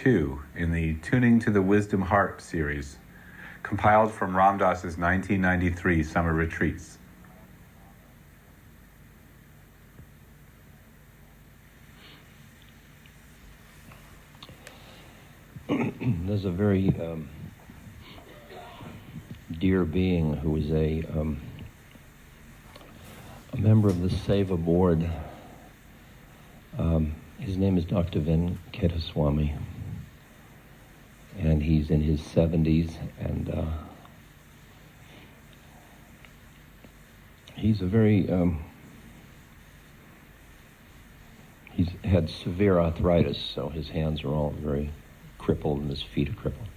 2 in the Tuning to the Wisdom Heart series, compiled from Ram Dass's 1993 summer retreats. There's a very dear being who is a member of the Seva board. His name is Dr. Venkataswamy, and he's in his 70s, and he's a very, he's had severe arthritis, so his hands are all very crippled and his feet are crippled.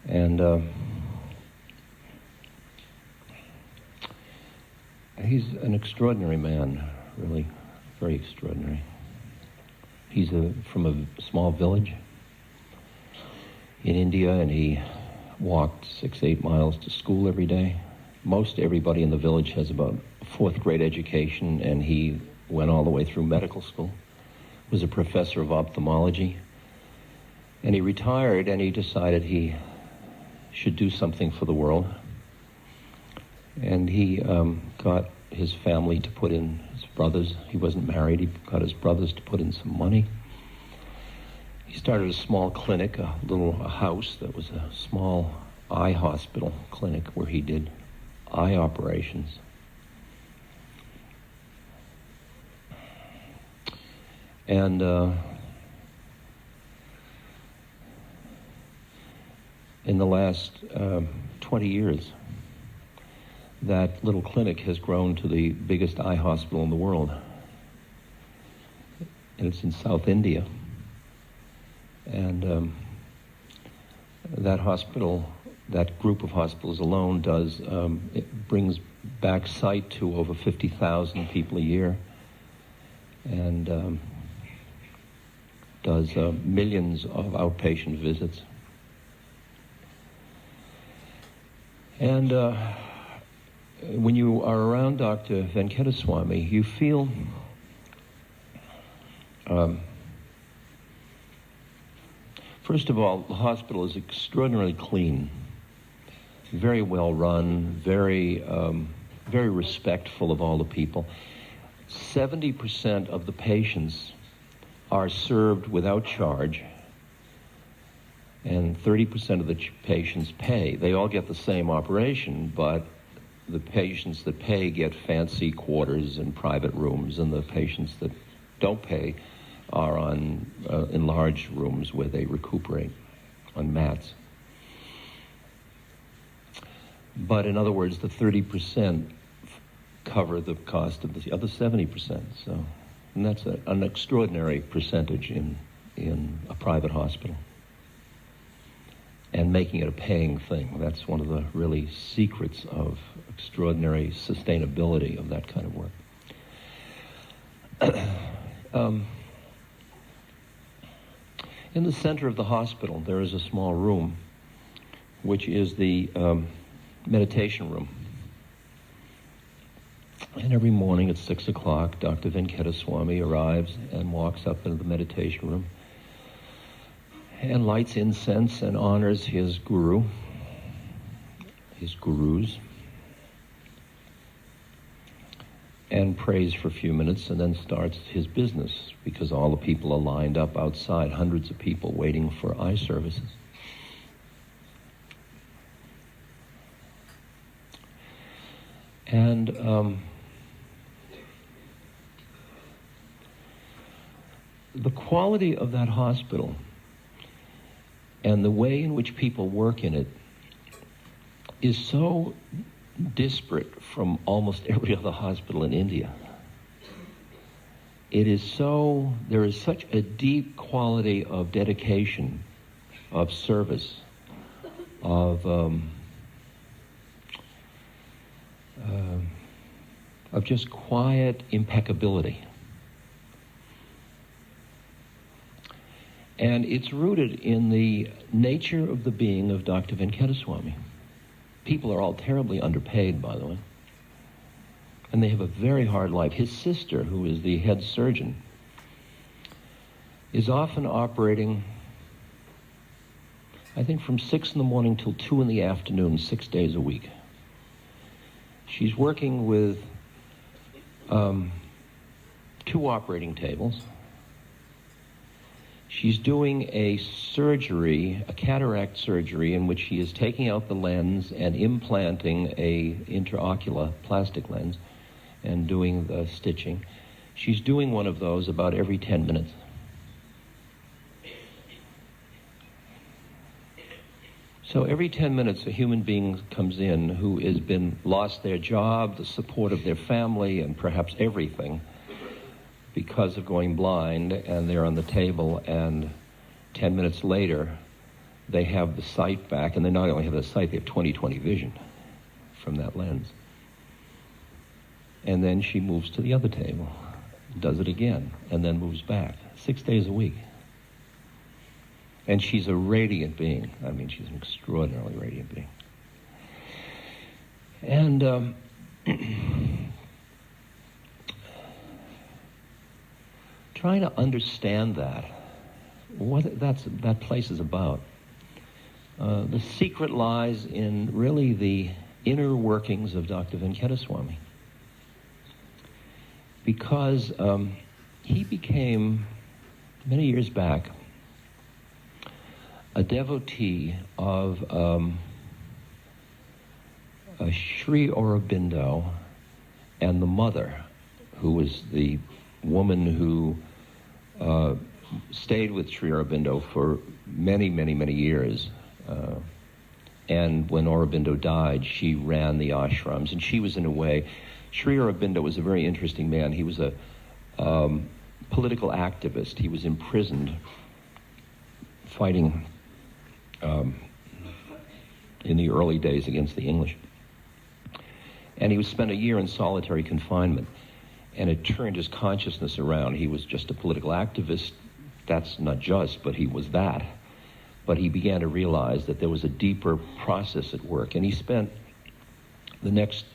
And he's an extraordinary man, really, very extraordinary. He's from a small village in India, and he walked 6-8 miles to school every day. Most everybody in the village has about a 4th grade education, and he went all the way through medical school, was a professor of ophthalmology, and he retired, and he decided he should do something for the world. And he got his family to put in, his brothers, he wasn't married, he got his brothers to put in some money. He started a small clinic, a house that was a small eye hospital clinic where he did eye operations. And in the last 20 years, that little clinic has grown to the biggest eye hospital in the world. And it's in South India. And that hospital, that group of hospitals alone does, it brings back sight to over 50,000 people a year, and does millions of outpatient visits. And when you are around Dr. Venkataswamy, you feel first of all, the hospital is extraordinarily clean, very well run, very respectful of all the people. 70% of the patients are served without charge, and 30% of the patients pay. They all get the same operation, but the patients that pay get fancy quarters and private rooms, and the patients that don't pay are on enlarged rooms where they recuperate on mats. But in other words, the 30% cover the cost of the other 70%. So, and that's an extraordinary percentage in a private hospital. And making it a paying thing. That's one of the really secrets of extraordinary sustainability of that kind of work. In the center of the hospital, there is a small room, which is the meditation room. And every morning at 6 o'clock, Dr. Venkataswamy arrives and walks up into the meditation room and lights incense and honors his guru, his gurus, and prays for a few minutes, and then starts his business, because all the people are lined up outside, hundreds of people waiting for eye services. And the quality of that hospital and the way in which people work in it is so disparate from almost every other hospital in India. It is so, there is such a deep quality of dedication, of service, of just quiet impeccability. And it's rooted in the nature of the being of Dr. Venkataswamy. People are all terribly underpaid, by the way. And they have a very hard life. His sister, who is the head surgeon, is often operating, I think, from 6 in the morning till 2 in the afternoon, 6 days a week. She's working with 2 operating tables. She's doing a surgery, a cataract surgery, in which she is taking out the lens and implanting a intraocular plastic lens and doing the stitching. She's doing one of those about every 10 minutes. So every 10 minutes, a human being comes in who has lost their job, the support of their family, and perhaps everything because of going blind, and they're on the table, and 10 minutes later, they have the sight back, and they not only have the sight, they have 20/20 vision from that lens. And then she moves to the other table, does it again, and then moves back, 6 days a week. And she's a radiant being. I mean, she's an extraordinarily radiant being. And trying to understand what that place is about. The secret lies in really the inner workings of Dr. Venkateswamy. Because he became, many years back, a devotee of Sri Aurobindo and the mother, who was the woman who stayed with Sri Aurobindo for many, many, many years. And when Aurobindo died, she ran the ashrams, and she was, in a way, Sri Aurobindo was a very interesting man. He was a political activist. He was imprisoned fighting in the early days against the English. And he spent a year in solitary confinement, and it turned his consciousness around. He was just a political activist. That's not just, but he was that. But he began to realize that there was a deeper process at work, and he spent the next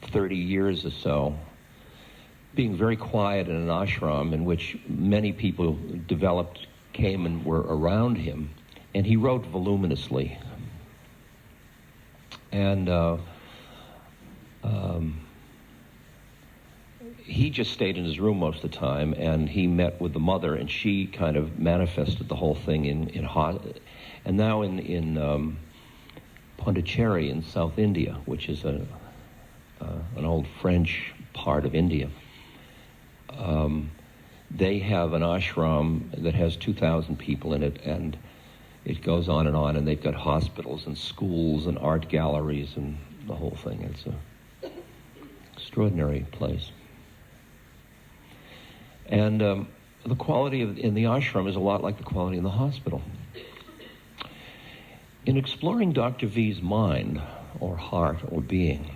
30 years or so being very quiet in an ashram in which many people came and were around him, and he wrote voluminously. And he just stayed in his room most of the time, and he met with the mother, and she kind of manifested the whole thing and now in Pondicherry in South India, which is an old French part of India. They have an ashram that has 2,000 people in it, and it goes on, and they've got hospitals and schools and art galleries and the whole thing. It's an extraordinary place. And the quality in the ashram is a lot like the quality in the hospital. In exploring Dr. V's mind, or heart, or being,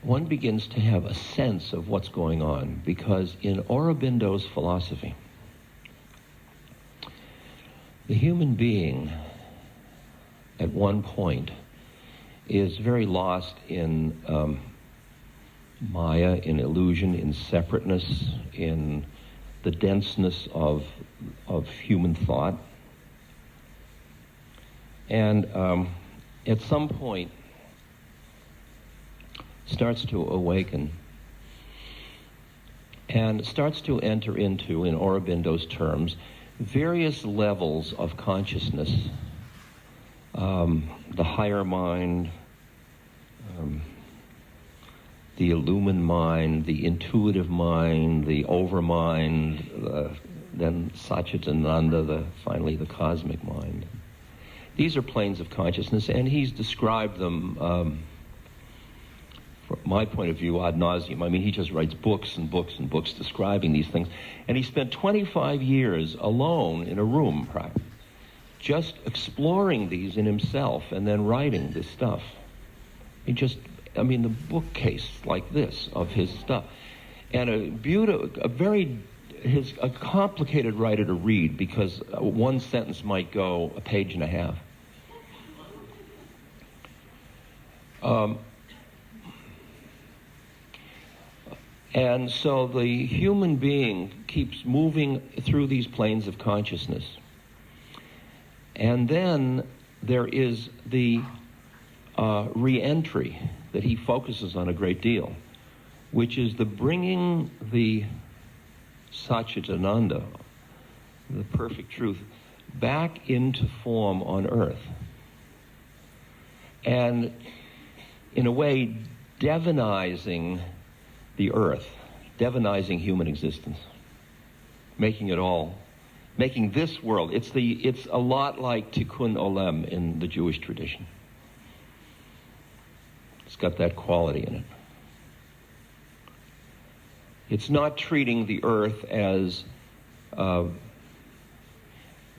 one begins to have a sense of what's going on, because in Aurobindo's philosophy, the human being, at one point, is very lost in Maya, in illusion, in separateness, in the denseness of human thought. And at some point, starts to awaken and starts to enter into, in Aurobindo's terms, various levels of consciousness. The higher mind, the illumined mind, the intuitive mind, the overmind, then Satchitananda, finally the cosmic mind. These are planes of consciousness, and he's described them, from my point of view, ad nauseum. I mean, he just writes books and books and books describing these things. And he spent 25 years alone in a room, just exploring these in himself and then writing this stuff. The bookcase like this of his stuff. And a complicated writer to read, because one sentence might go a page and a half. And so the human being keeps moving through these planes of consciousness. And then there is the re-entry that he focuses on a great deal, which is the bringing the Satchitananda, the perfect truth, back into form on earth. And in a way, divinizing the earth, divinizing human existence, making it all, making this world, it's a lot like Tikkun Olam in the Jewish tradition. It's got that quality in it. It's not treating the earth as,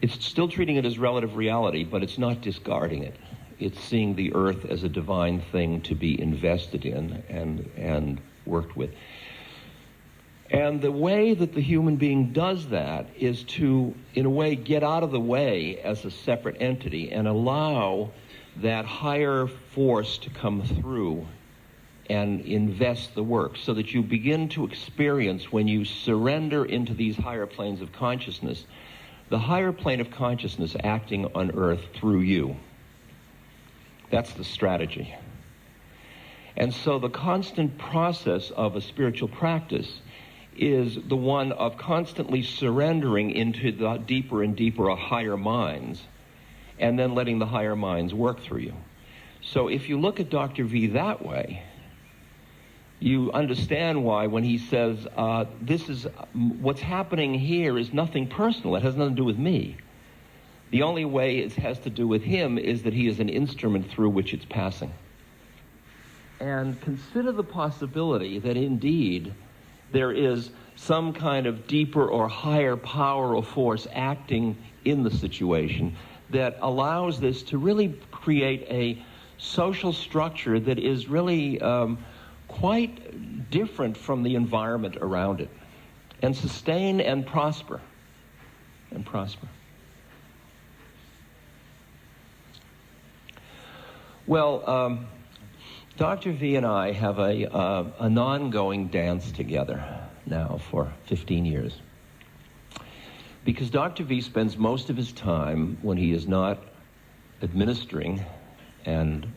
it's still treating it as relative reality, but it's not discarding it. It's seeing the earth as a divine thing to be invested in and worked with. And the way that the human being does that is to, in a way, get out of the way as a separate entity and allow that higher force to come through and invest the work, so that you begin to experience, when you surrender into these higher planes of consciousness, the higher plane of consciousness acting on earth through you. That's the strategy. And so the constant process of a spiritual practice is the one of constantly surrendering into the deeper and deeper higher minds, and then letting the higher minds work through you. So if you look at Dr. V that way, you understand why when he says, this is, what's happening here is nothing personal. It has nothing to do with me. The only way it has to do with him is that he is an instrument through which it's passing. And consider the possibility that indeed there is some kind of deeper or higher power or force acting in the situation that allows this to really create a social structure that is really quite different from the environment around it, and sustain and prosper. And prosper. Well, Dr. V and I have an ongoing dance together now for 15 years. Because Dr. V spends most of his time when he is not administering, and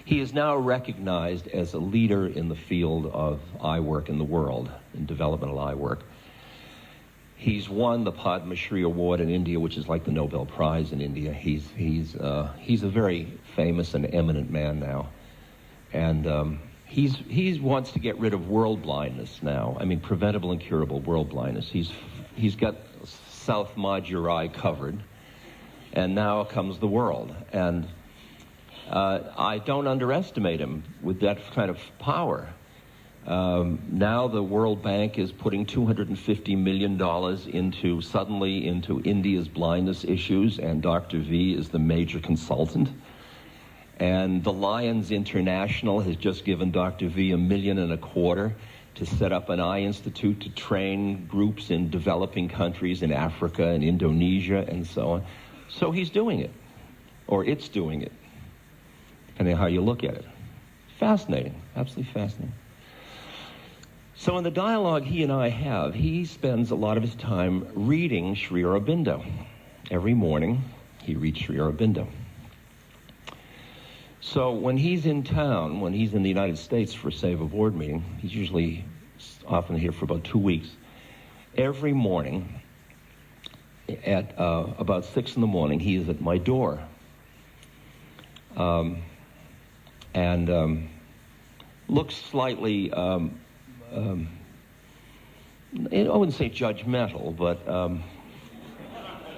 he is now recognized as a leader in the field of eye work in the world, in developmental eye work. He's won the Padma Shri Award in India, which is like the Nobel Prize in India. He's a very famous and eminent man now. And he wants to get rid of world blindness now. I mean, preventable and curable world blindness. He's got South Madurai covered, and now comes the world. And I don't underestimate him with that kind of power. Now the World Bank is putting $250 million into India's blindness issues, and Dr. V is the major consultant. And the Lions International has just given Dr. V $1.25 million to set up an eye institute to train groups in developing countries in Africa and Indonesia and so on. So he's doing it, or it's doing it, depending on how you look at it. Fascinating, absolutely fascinating. So in the dialogue he and I have, he spends a lot of his time reading Sri Aurobindo. Every morning, he reads Sri Aurobindo. So when he's in town, when he's in the United States for, say, a board meeting, he's usually often here for about 2 weeks. Every morning, at about 6 in the morning, he is at my door. And looks slightly, I wouldn't say judgmental, but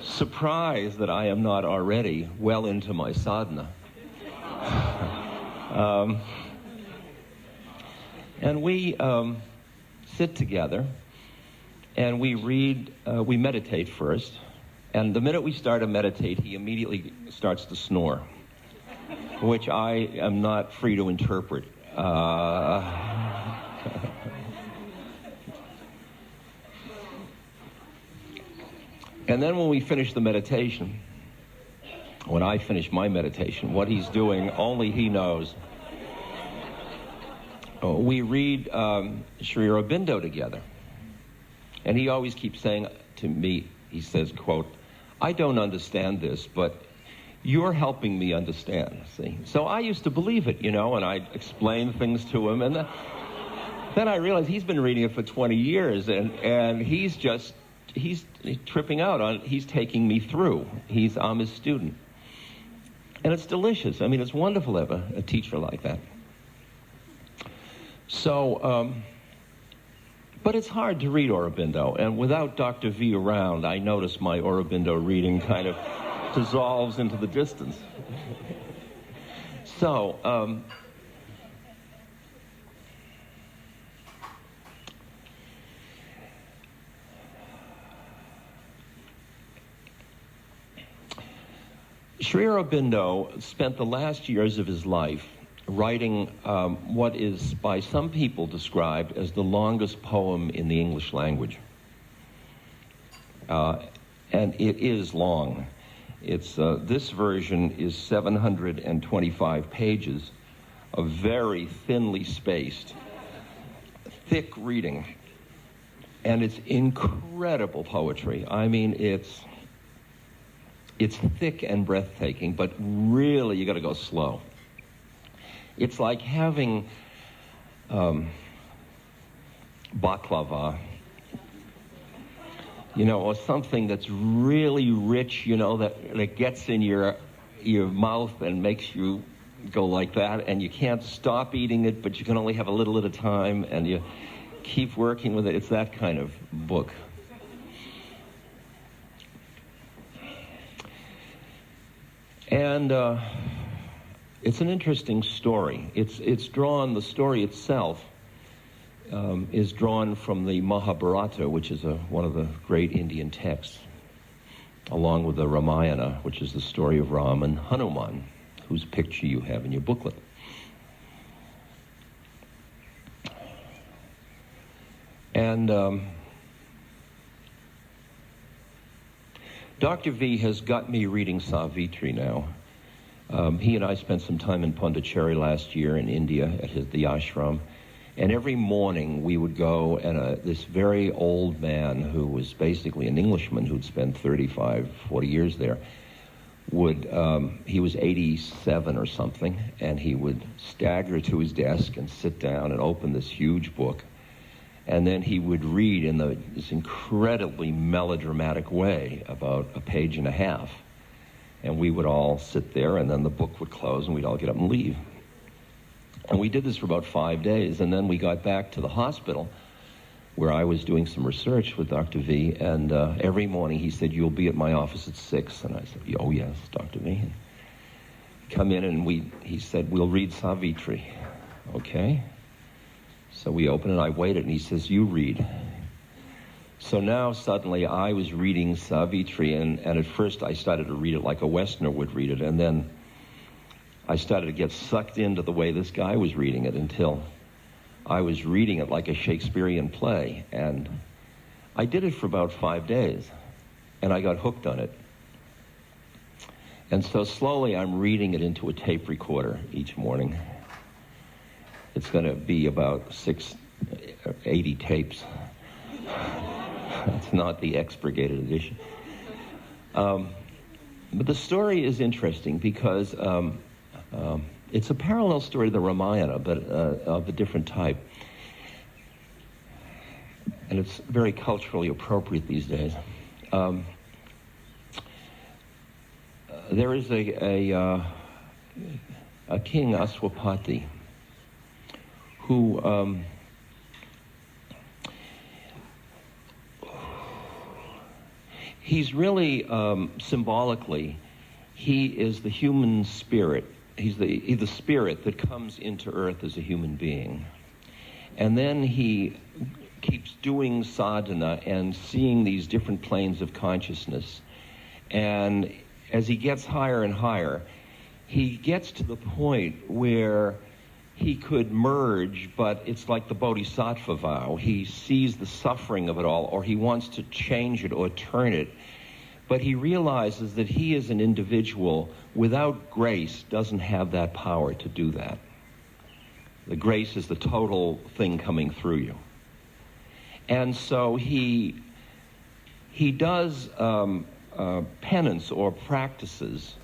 surprised that I am not already well into my sadhana. And we sit together, and we read, we meditate first, and the minute we start to meditate, he immediately starts to snore, which I am not free to interpret. And then when we finish the meditation, when I finish my meditation, what he's doing, only he knows. we read Sri Aurobindo together. And he always keeps saying to me, he says, quote, "I don't understand this, but you're helping me understand," see? So I used to believe it, and I'd explain things to him, and then I realized he's been reading it for 20 years, and he's tripping out on, he's taking me through. I'm his student. And it's delicious. I mean, it's wonderful to have a teacher like that. So, but it's hard to read Aurobindo, and without Dr. V around, I notice my Aurobindo reading kind of dissolves into the distance. So, Sri Aurobindo spent the last years of his life writing what is by some people described as the longest poem in the English language. And it is long. This version is 725 pages of very thinly spaced, thick reading. And it's incredible poetry. I mean, it's thick and breathtaking, but really you got to go slow. It's like having baklava, or something that's really rich, that gets in your mouth and makes you go like that, and you can't stop eating it, but you can only have a little at a time, and you keep working with it. It's that kind of book. And it's an interesting story. The story itself is drawn from the Mahabharata, which is one of the great Indian texts, along with the Ramayana, which is the story of Ram and Hanuman, whose picture you have in your booklet. And Dr. V has got me reading Savitri now. He and I spent some time in Pondicherry last year in India at the ashram, and every morning we would go, and this very old man who was basically an Englishman who'd spent 35, 40 years there, he was 87 or something, and he would stagger to his desk and sit down and open this huge book, and then he would read in this incredibly melodramatic way about a page and a half. And we would all sit there, and then the book would close, and we'd all get up and leave. And we did this for about 5 days, and then we got back to the hospital where I was doing some research with Dr. V, and every morning he said, "You'll be at my office at 6." And I said, "Oh, yes, Dr. V." And come in, and he said, "We'll read Savitri." Okay. So we opened it, I waited, and he says, "You read." So now suddenly I was reading Savitri, and at first I started to read it like a Westerner would read it, and then I started to get sucked into the way this guy was reading it until I was reading it like a Shakespearean play. And I did it for about 5 days, and I got hooked on it. And so slowly I'm reading it into a tape recorder each morning. It's going to be about 80 tapes. It's not the expurgated edition. But the story is interesting because it's a parallel story to the Ramayana, but of a different type. And it's very culturally appropriate these days. There is a king, Aswapati, who he's really symbolically, he is the human spirit. He's the spirit that comes into earth as a human being. And then he keeps doing sadhana and seeing these different planes of consciousness. And as he gets higher and higher, he gets to the point where he could merge, but it's like the Bodhisattva vow. He sees the suffering of it all, or he wants to change it or turn it. But he realizes that he as an individual, without grace, doesn't have that power to do that. The grace is the total thing coming through you. And so he does penance or practices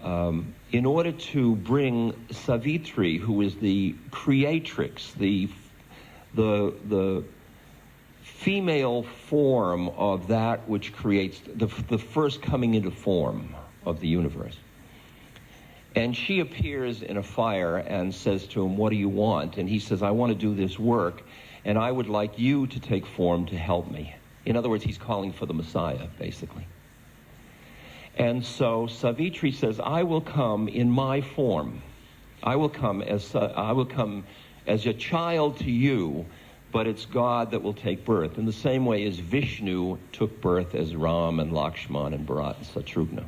in order to bring Savitri, who is the creatrix, the female form of that which creates the first coming into form of the universe. And she appears in a fire and says to him, "What do you want?" And he says, "I want to do this work, and I would like you to take form to help me." In other words, he's calling for the Messiah, basically. And so Savitri says, "I will come in my form. I will come as a child to you, but it's God that will take birth, in the same way as Vishnu took birth as Ram and Lakshman and Bharat and Satrughna."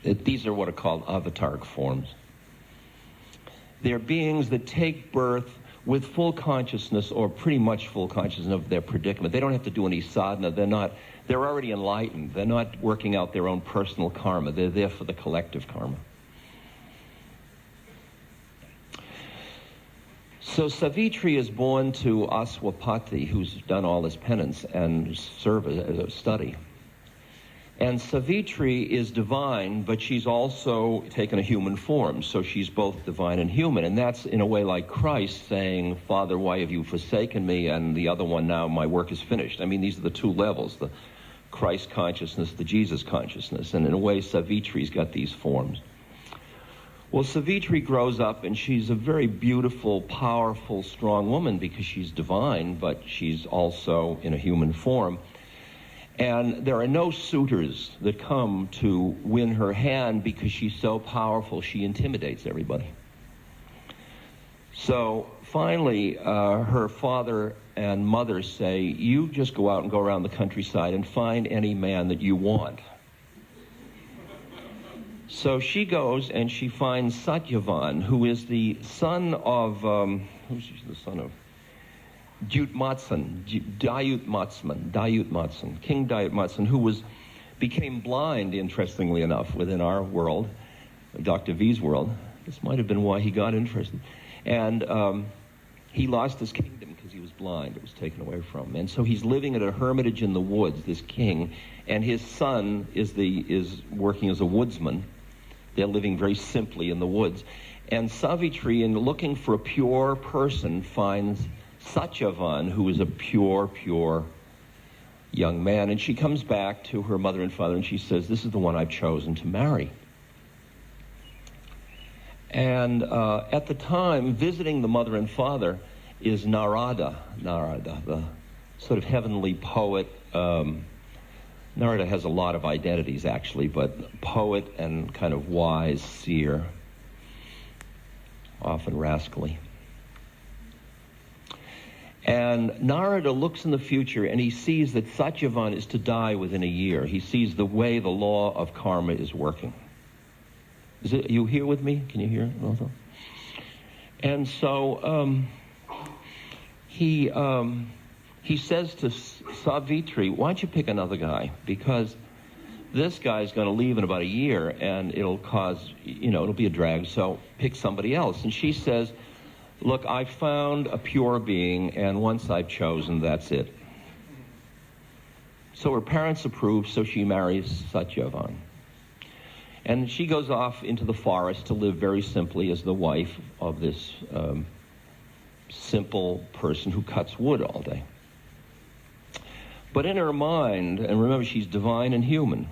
These are what are called avataric forms. They're beings that take birth with full consciousness, or pretty much full consciousness of their predicament. They don't have to do any sadhana. They're already enlightened. They're not working out their own personal karma. They're there for the collective karma. So Savitri is born to Aswapati, who's done all this penance and study. And Savitri is divine, but she's also taken a human form, so she's both divine and human. And that's in a way like Christ saying, "Father, why have you forsaken me?" And the other one, "Now my work is finished." I mean, these are the two levels, the Christ consciousness, the Jesus consciousness. And in a way, Savitri's got these forms. Well, Savitri grows up, and she's a very beautiful, powerful, strong woman because she's divine, but she's also in a human form. And there are no suitors that come to win her hand because she's so powerful, she intimidates everybody. So finally, her father and mother say, "You just go out and go around the countryside and find any man that you want." So she goes and she finds Satyavan, who is the son of, who's she the son of? Dayutmatsan, King Dayutmatsan, who became blind, interestingly enough, within our world, Dr. V's world. This might have been why he got interested. And he lost his kingdom because he was blind. It was taken away from him. And so he's living at a hermitage in the woods, this king, and his son is working as a woodsman. They're living very simply in the woods. And Savitri, in looking for a pure person, finds Satyavan, who is a pure young man. And she comes back to her mother and father and she says, "This is the one I've chosen to marry." And at the time, visiting the mother and father is Narada, the sort of heavenly poet. Narada has a lot of identities, actually, but poet and kind of wise seer, often rascally. And Narada looks in the future and he sees that Satyavan is to die within a year. He sees the way the law of karma is working. Are you here with me? Can you hear it also? And so he says to Savitri, "Why don't you pick another guy? Because this guy's going to leave in about a year and it'll be a drag, so pick somebody else." And she says, "Look, I found a pure being, and once I've chosen, that's it." So her parents approve, so she marries Satyavan. And she goes off into the forest to live very simply as the wife of this simple person who cuts wood all day. But in her mind, and remember she's divine and human,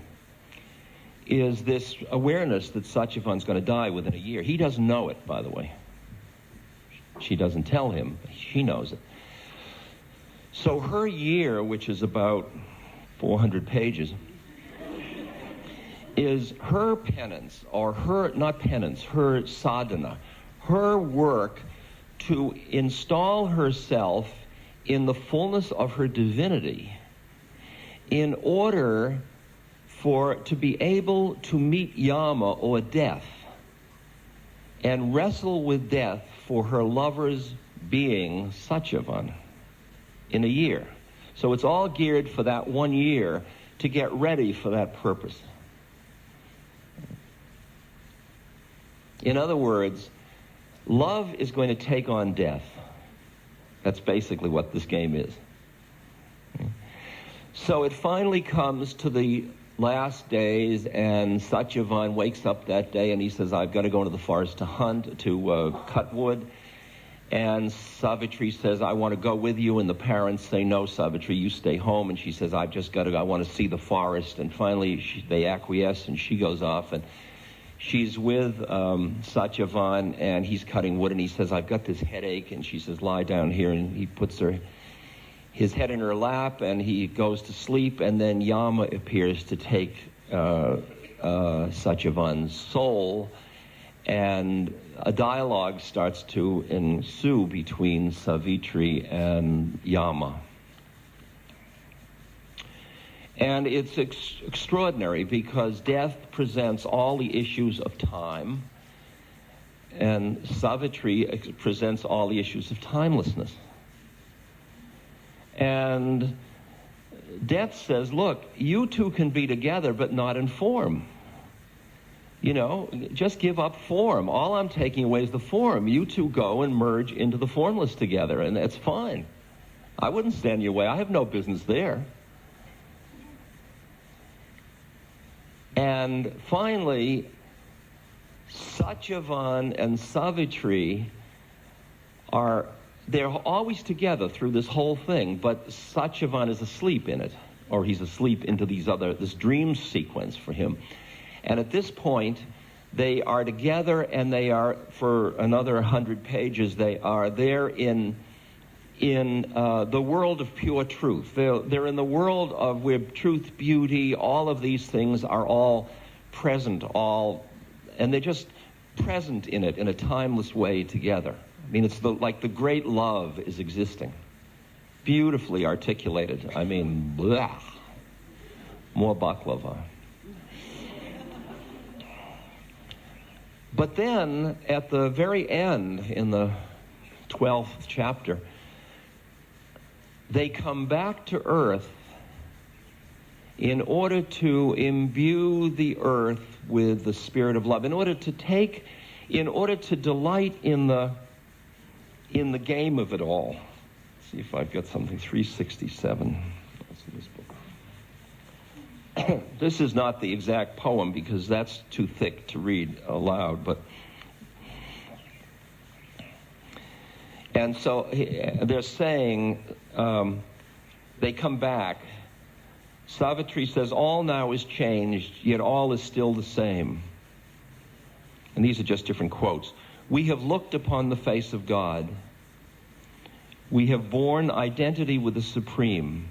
is this awareness that Satyavan's going to die within a year. He doesn't know it, by the way. She doesn't tell him. She knows it. So her year, which is about 400 pages, is her penance, or her sadhana, her work to install herself in the fullness of her divinity in order to be able to meet Yama, or death, and wrestle with death for her lover's being, Satyavan, in a year. So it's all geared for that 1 year to get ready for that purpose. In other words, Love is going to take on death. That's basically what this game is. So it finally comes to the last days, and Satyavan wakes up that day and he says, I've got to go into the forest to hunt, to cut wood. And Savitri says, I want to go with you. And the parents say, no, Savitri, you stay home. And she says, I've just got to go. I want to see the forest. And finally, they acquiesce, and she goes off. And she's with Satyavan, and he's cutting wood. And he says, I've got this headache. And she says, lie down here. And he puts his head in her lap, and he goes to sleep. And then Yama appears to take Satyavan's soul. And a dialogue starts to ensue between Savitri and Yama. And it's extraordinary because death presents all the issues of time, and Savitri presents all the issues of timelessness. And death says, look, you two can be together but not in form. You know, just give up form. All I'm taking away is the form. You two go and merge into the formless together, and that's fine. I wouldn't stand in your way. I have no business there. And finally, Satyavan and Savitri they're always together through this whole thing, but Satyavan is asleep in it, or he's asleep into this dream sequence for him. And at this point, they are together, and they are, for another 100 pages, they are there in the world of pure truth. They're in the world of where truth, beauty, all of these things are all present, and they're just present in it in a timeless way together. I mean, it's like the great love is existing. Beautifully articulated. I mean, blah. More baklava. But then, at the very end, in the 12th chapter, they come back to Earth in order to imbue the Earth with the spirit of love, in order to delight in the game of it all. Let's see if I've got something. 367. That's in this book. This is not the exact poem because that's too thick to read aloud, but and so they're saying they come back. Savitri says, all now is changed, yet all is still the same. And these are just different quotes. We have looked upon the face of God. We have borne identity with the Supreme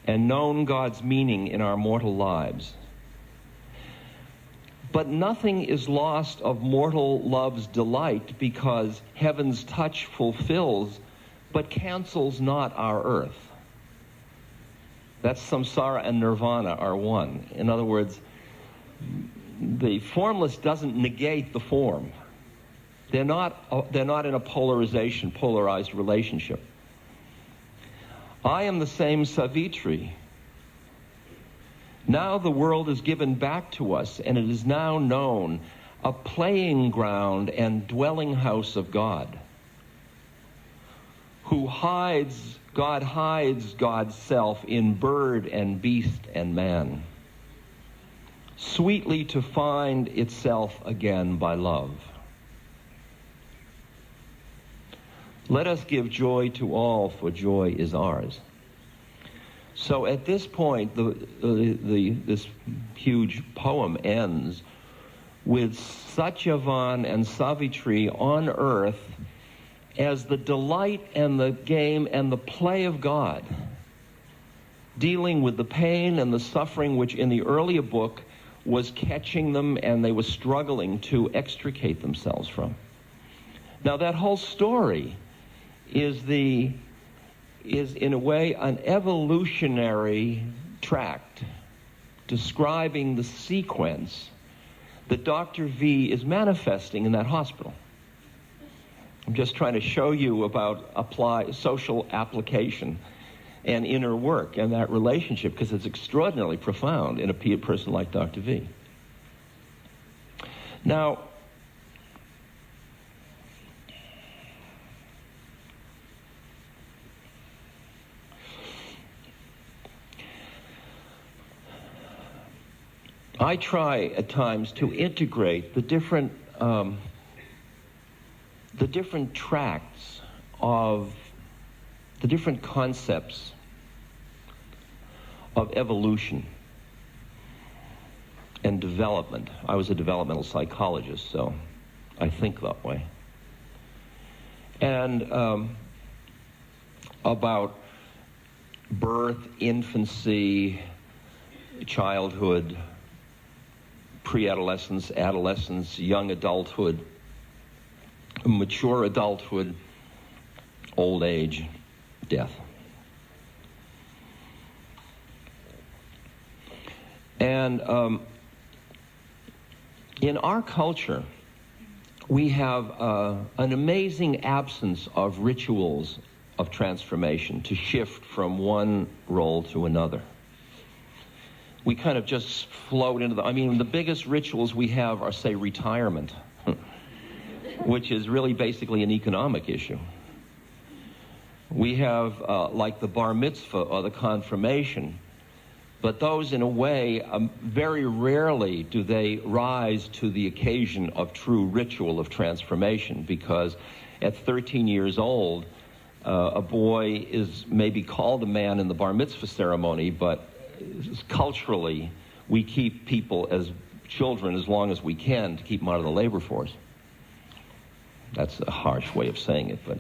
and known God's meaning in our mortal lives. But nothing is lost of mortal love's delight, because heaven's touch fulfills, but cancels not our earth. That's samsara and nirvana are one. In other words, the formless doesn't negate the form. They're not in a polarized relationship. I am the same Savitri. Now the world is given back to us, and it is now known, a playing ground and dwelling house of God, God hides God's self in bird and beast and man, sweetly to find itself again by love. Let us give joy to all, for joy is ours. So at this point, this huge poem ends with Satyavan and Savitri on earth as the delight and the game and the play of God, dealing with the pain and the suffering which in the earlier book was catching them and they were struggling to extricate themselves from. Now that whole story is in a way an evolutionary tract describing the sequence that Dr. V is manifesting in that hospital. I'm just trying to show you about social application and inner work and that relationship, because it's extraordinarily profound in a person like Dr. V. Now, I try at times to integrate the different tracts of the different concepts of evolution and development. I was a developmental psychologist, so I think that way. And about birth, infancy, childhood, pre-adolescence, adolescence, young adulthood, mature adulthood, old age, death. And in our culture, we have an amazing absence of rituals of transformation to shift from one role to another. We kind of just float into the biggest rituals we have are, say, retirement, which is really basically an economic issue. We have like the bar mitzvah or the confirmation, but those, in a way, very rarely do they rise to the occasion of true ritual of transformation, because at 13 years old, a boy is maybe called a man in the bar mitzvah ceremony, but culturally, we keep people as children as long as we can to keep them out of the labor force. That's a harsh way of saying it, but...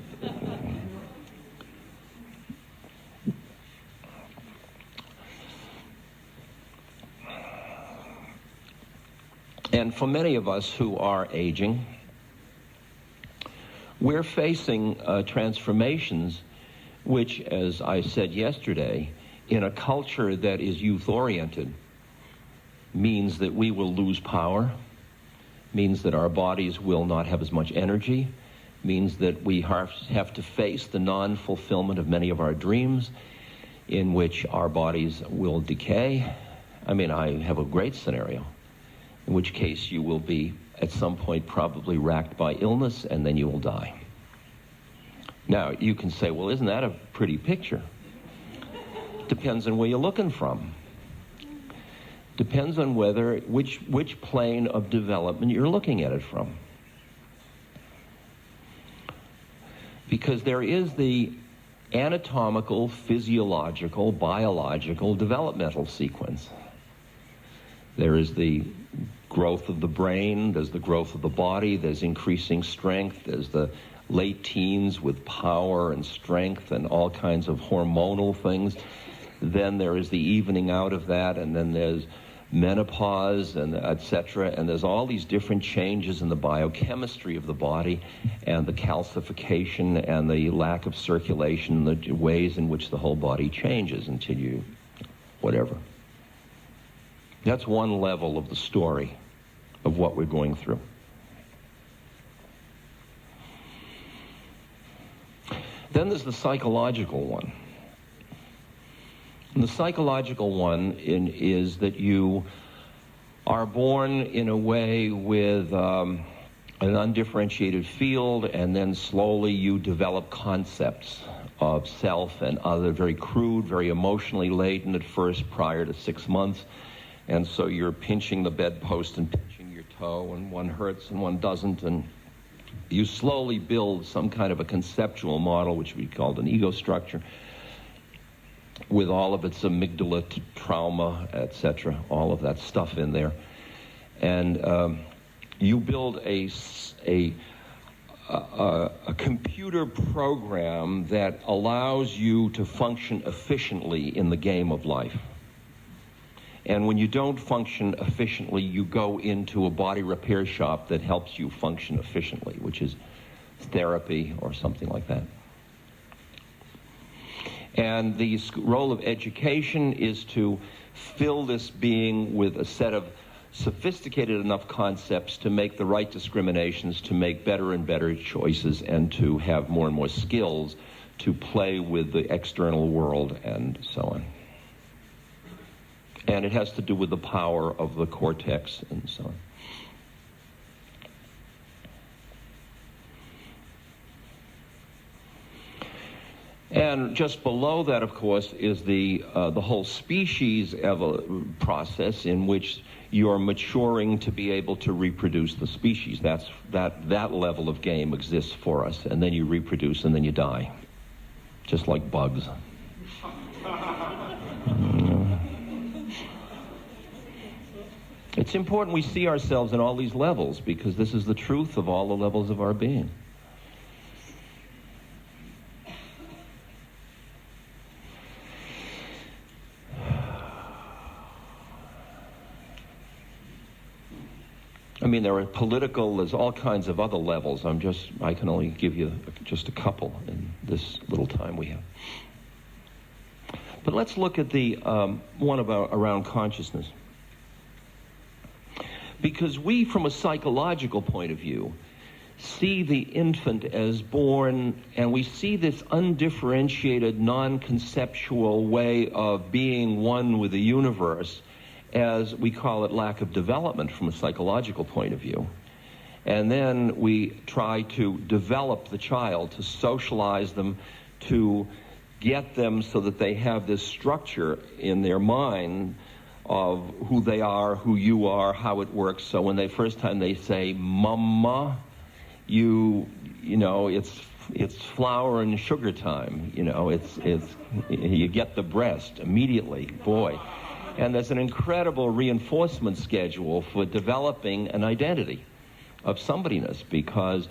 And for many of us who are aging, we're facing transformations which, as I said yesterday, in a culture that is youth-oriented, means that we will lose power, means that our bodies will not have as much energy, means that we have to face the non-fulfillment of many of our dreams, in which our bodies will decay. I mean, I have a great scenario, in which case you will be, at some point, probably racked by illness, and then you will die. Now, you can say, well, isn't that a pretty picture? Depends on where you're looking from. Depends on which plane of development you're looking at it from. Because there is the anatomical, physiological, biological, developmental sequence. There is the growth of the brain, there's the growth of the body, there's increasing strength, there's the late teens with power and strength and all kinds of hormonal things. Then there is the evening out of that, and then there's menopause, and etc. And there's all these different changes in the biochemistry of the body, and the calcification and the lack of circulation, the ways in which the whole body changes until you, whatever. That's one level of the story of what we're going through. Then there's the psychological one. And the psychological one is that you are born in a way with an undifferentiated field, and then slowly you develop concepts of self and other, very crude, very emotionally laden at first, prior to 6 months. And so you're pinching the bedpost and pinching your toe, and one hurts and one doesn't, and you slowly build some kind of a conceptual model, which we called an ego structure, with all of its amygdala trauma, etc., all of that stuff in there. And you build a computer program that allows you to function efficiently in the game of life. And when you don't function efficiently, you go into a body repair shop that helps you function efficiently, which is therapy or something like that. And the role of education is to fill this being with a set of sophisticated enough concepts to make the right discriminations, to make better and better choices, and to have more and more skills to play with the external world and so on. And it has to do with the power of the cortex and so on. And just below that, of course, is the whole species process in which you're maturing to be able to reproduce the species. That level of game exists for us. And then you reproduce and then you die, just like bugs. It's important we see ourselves in all these levels, because this is the truth of all the levels of our being. I mean, there are political, there's all kinds of other levels. I can only give you just a couple in this little time we have. But let's look at the one around consciousness. Because we, from a psychological point of view, see the infant as born, and we see this undifferentiated, non-conceptual way of being one with the universe as, we call it, lack of development from a psychological point of view. And then we try to develop the child, to socialize them, to get them so that they have this structure in their mind of who they are, who you are, how it works. So when they first time they say, "Mama," you know, it's flour and sugar time. You know, it's you get the breast immediately, boy. And there's an incredible reinforcement schedule for developing an identity of somebodyness, because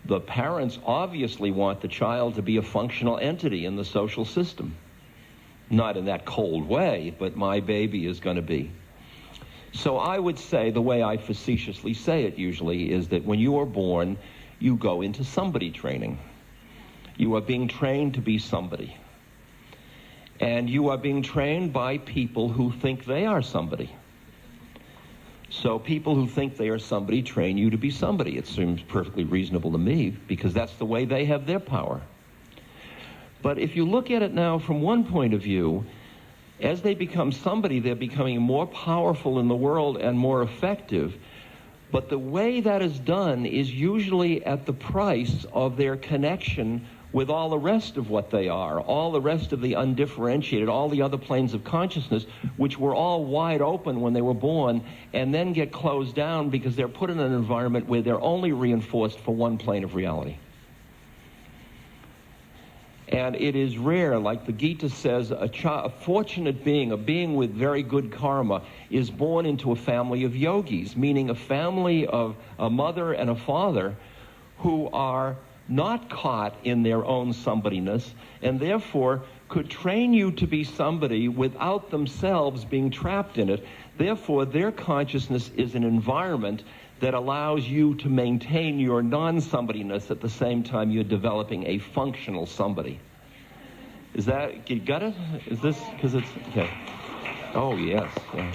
the parents obviously want the child to be a functional entity in the social system. Not in that cold way, but my baby is going to be. So I would say, the way I facetiously say it usually, is that when you are born, you go into somebody training. You are being trained to be somebody. And you are being trained by people who think they are somebody. So people who think they are somebody train you to be somebody. It seems perfectly reasonable to me, because that's the way they have their power. But if you look at it now from one point of view, as they become somebody, they're becoming more powerful in the world and more effective. But the way that is done is usually at the price of their connection with all the rest of what they are, all the rest of the undifferentiated, all the other planes of consciousness, which were all wide open when they were born, and then get closed down because they're put in an environment where they're only reinforced for one plane of reality. And it is rare, like the Gita says, a fortunate being, a being with very good karma, is born into a family of yogis, meaning a family of a mother and a father who are not caught in their own somebodyness, and therefore could train you to be somebody without themselves being trapped in it. Therefore, their consciousness is an environment that allows you to maintain your non-somebodyness at the same time you're developing a functional somebody. Is that, you got it? Is this, because it's, okay. Oh, yes. Yeah.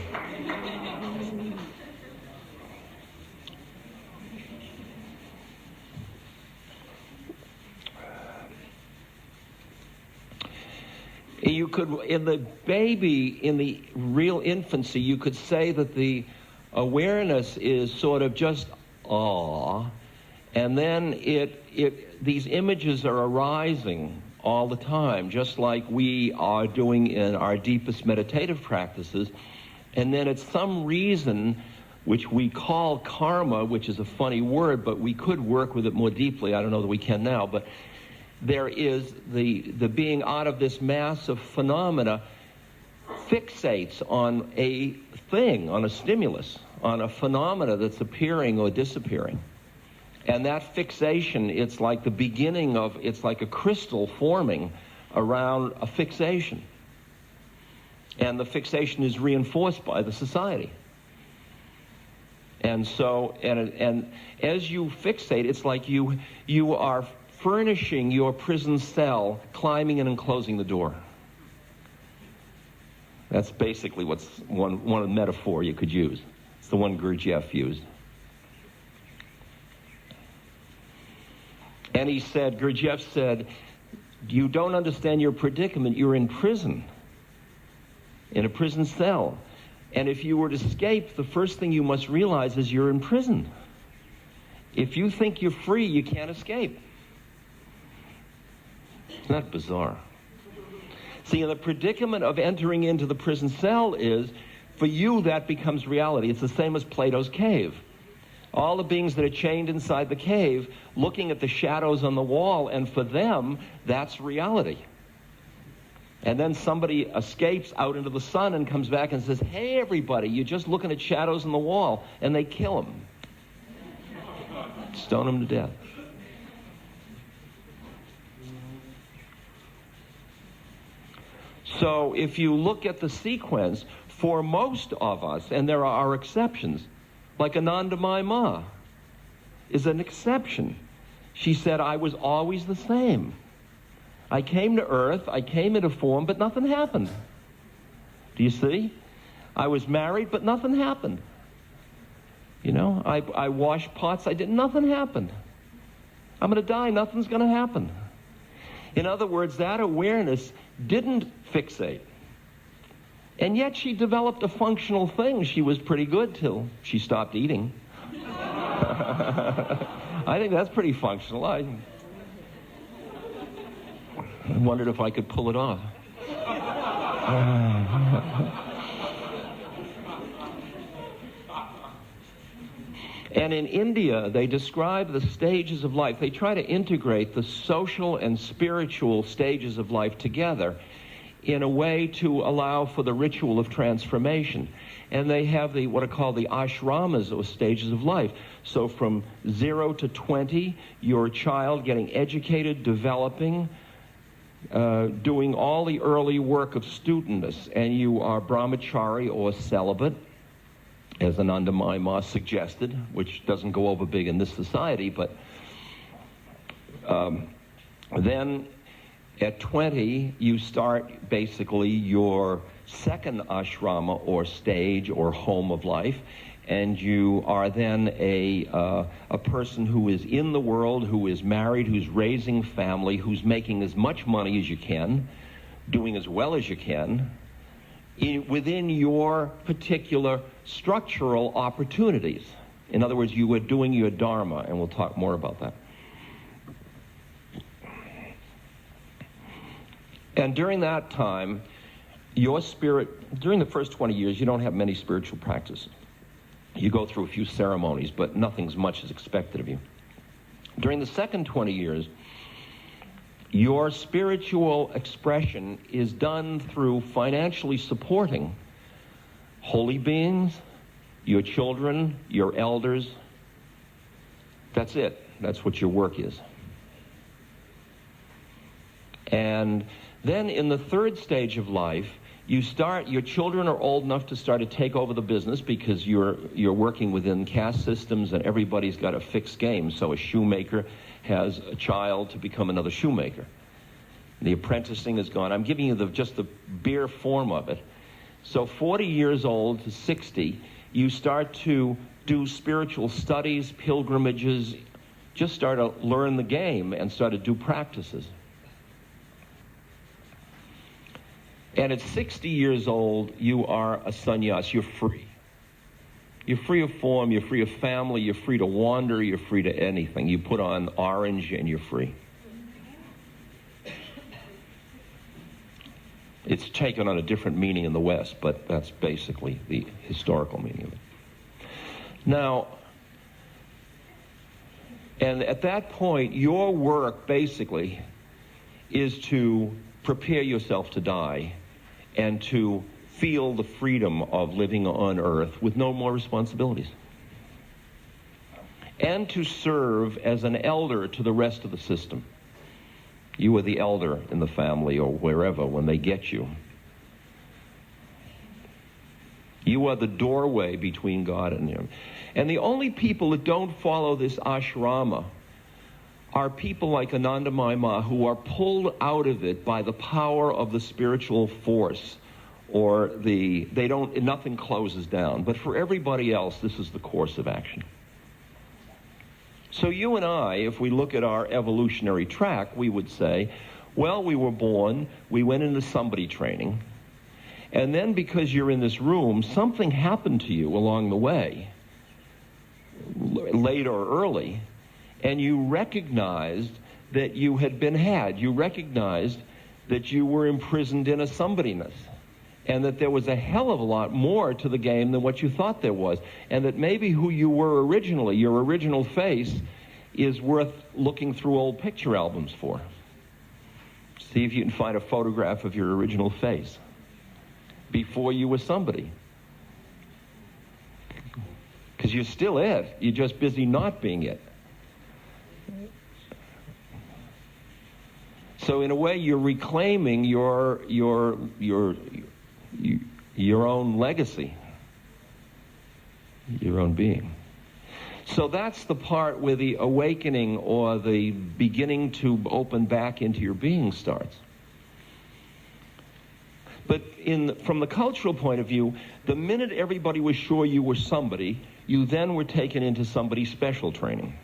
You could, in the baby, in the real infancy, you could say that the awareness is sort of just awe, and then these images are arising all the time, just like we are doing in our deepest meditative practices. And then it's some reason, which we call karma, which is a funny word, but we could work with it more deeply. I don't know that we can now, but there is the being out of this mass of phenomena fixates on a thing, on a stimulus, on a phenomena that's appearing or disappearing. And that fixation, it's like the beginning of, it's like a crystal forming around a fixation. And the fixation is reinforced by the society. And so, and as you fixate, it's like you are furnishing your prison cell, climbing in and closing the door. That's basically what's one metaphor you could use. It's the one Gurdjieff used. And he said, Gurdjieff said, you don't understand your predicament. You're in prison, in a prison cell. And if you were to escape, the first thing you must realize is you're in prison. If you think you're free, you can't escape. Isn't that bizarre? See, the predicament of entering into the prison cell is, for you, that becomes reality. It's the same as Plato's cave. All the beings that are chained inside the cave, looking at the shadows on the wall, and for them, that's reality. And then somebody escapes out into the sun and comes back and says, hey, everybody, you're just looking at shadows on the wall. And they kill him. Stone him to death. So if you look at the sequence, for most of us, and there are exceptions, like Anandamayi Ma is an exception. She said, I was always the same. I came to earth, I came into form, but nothing happened. Do you see? I was married, but nothing happened. You know, I washed pots, nothing happened. I'm going to die, nothing's going to happen. In other words, that awareness didn't fixate. And yet she developed a functional thing. She was pretty good till she stopped eating. I think that's pretty functional. I wondered if I could pull it off. And in India, they describe the stages of life. They try to integrate the social and spiritual stages of life together in a way to allow for the ritual of transformation. And they have what are called the ashramas, or stages of life. So from 0 to 20, you're a child getting educated, developing, doing all the early work of studentness, and you are brahmachari or celibate, as Anandamayi Ma suggested, which doesn't go over big in this society, but then at 20, you start basically your second ashrama or stage or home of life, and you are then a person who is in the world, who is married, who's raising family, who's making as much money as you can, doing as well as you can, within your particular structural opportunities. In other words, you are doing your dharma, and we'll talk more about that. And during that time, your spirit, during the first 20 years, you don't have many spiritual practices. You go through a few ceremonies, but nothing's much is expected of you. During the second 20 years, your spiritual expression is done through financially supporting holy beings, your children, your elders. That's it. That's what your work is. And then in the third stage of life, your children are old enough to start to take over the business, because you're working within caste systems and everybody's got a fixed game. So a shoemaker has a child to become another shoemaker. The apprenticing is gone. I'm giving you just the bare form of it. So 40 years old to 60, you start to do spiritual studies, pilgrimages, just start to learn the game and start to do practices. And at 60 years old, you are a sannyas. You're free. You're free of form, you're free of family, you're free to wander, you're free to anything. You put on orange and you're free. It's taken on a different meaning in the West, but that's basically the historical meaning of it. Now, and at that point, your work basically is to prepare yourself to die and to feel the freedom of living on earth with no more responsibilities, and to serve as an elder to the rest of the system. You are the elder in the family or wherever when they get you. You are the doorway between God and Him. And the only people that don't follow this ashrama are people like Anandamayi Ma, who are pulled out of it by the power of the spiritual force, or nothing closes down. But for everybody else, this is the course of action. So you and I, if we look at our evolutionary track, we would say, well, we were born, we went into somebody training, and then because you're in this room, something happened to you along the way, late or early, and you recognized that you had been had. You recognized that you were imprisoned in a somebodyness, and that there was a hell of a lot more to the game than what you thought there was, and that maybe who you were originally, your original face, is worth looking through old picture albums for. See if you can find a photograph of your original face before you were somebody. Because you're still it. You're just busy not being it. So in a way, you're reclaiming your own legacy, your own being. So that's the part where the awakening or the beginning to open back into your being starts. But from the cultural point of view, the minute everybody was sure you were somebody, you then were taken into somebody's special training.